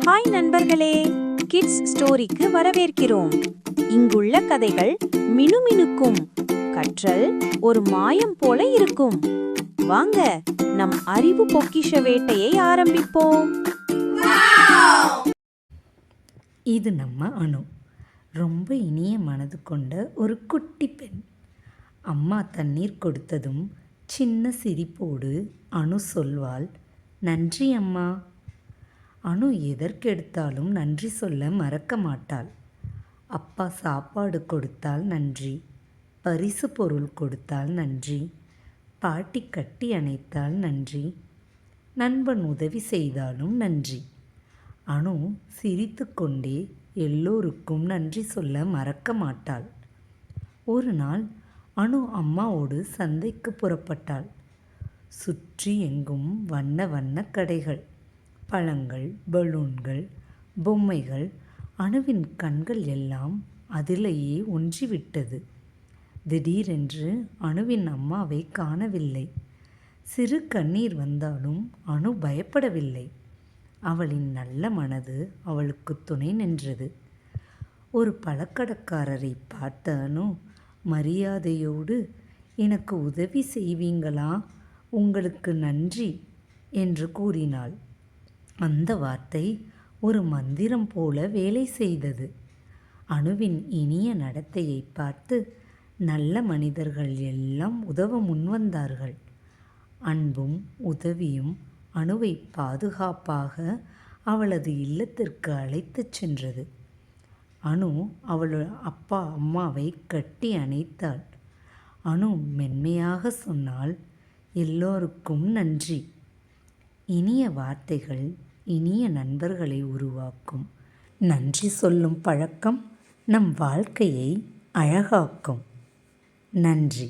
Hi நண்பர்களே, kids ஸ்டோரிக்கு வரவேற்கிறோம். இங்குள்ள கதைகள் மினுமினுக்கும், கற்றல் ஒரு மாயம் போல இருக்கும். வாங்க நம் அறிவு பொக்கிஷ வேட்டையை ஆரம்பிப்போம். இது நம்ம அனு. ரொம்ப இனிய மனது கொண்ட ஒரு குட்டி பெண். அம்மா தண்ணீர் கொடுத்ததும் சின்ன சிரிப்போடு அனு சொல்வாள், நன்றி அம்மா. அனு எதற்கெடுத்தாலும் நன்றி சொல்ல மறக்க மாட்டாள். அப்பா சாப்பாடு கொடுத்தால் நன்றி, பரிசு பொருள் கொடுத்தால் நன்றி, பாட்டி கட்டி அணைத்தால் நன்றி, நண்பன் உதவி செய்தாலும் நன்றி. அனு சிரித்து கொண்டே எல்லோருக்கும் நன்றி சொல்ல மறக்க மாட்டாள். ஒரு நாள் அனு அம்மாவோடு சந்தைக்கு புறப்பட்டாள். சுற்றி எங்கும் வண்ண வண்ண கடைகள், பழங்கள், பலூன்கள், பொம்மைகள். அணுவின் கண்கள் எல்லாம் அதிலேயே ஒன்றிவிட்டது. திடீரென்று அணுவின் அம்மாவை காணவில்லை. சிறு கண்ணீர் வந்தாலும் அணு பயப்படவில்லை. அவளின் நல்ல மனது அவளுக்கு துணை நின்றது. ஒரு பழக்கடைக்காரரை பார்த்த அணு மரியாதையோடு, எனக்கு உதவி செய்வீங்களா, உங்களுக்கு நன்றி என்று கூறினாள். அந்த வார்த்தை ஒரு மந்திரம் போல வேலை செய்தது. அணுவின் இனிய நடத்தையை பார்த்து நல்ல மனிதர்கள் எல்லாம் உதவ முன்வந்தார்கள். அன்பும் உதவியும் அணுவை பாதுகாப்பாக அவளது இல்லத்திற்கு அழைத்துச் சென்றது. அணு அவள் அப்பா அம்மாவை கட்டி அணைத்தாள். அணு மென்மையாக சொன்னாள், எல்லோருக்கும் நன்றி. இனிய வார்த்தைகள் இனிய நண்பர்களை உருவாக்கும். நன்றி சொல்லும் பழக்கம் நம் வாழ்க்கையை அழகாக்கும். நன்றி.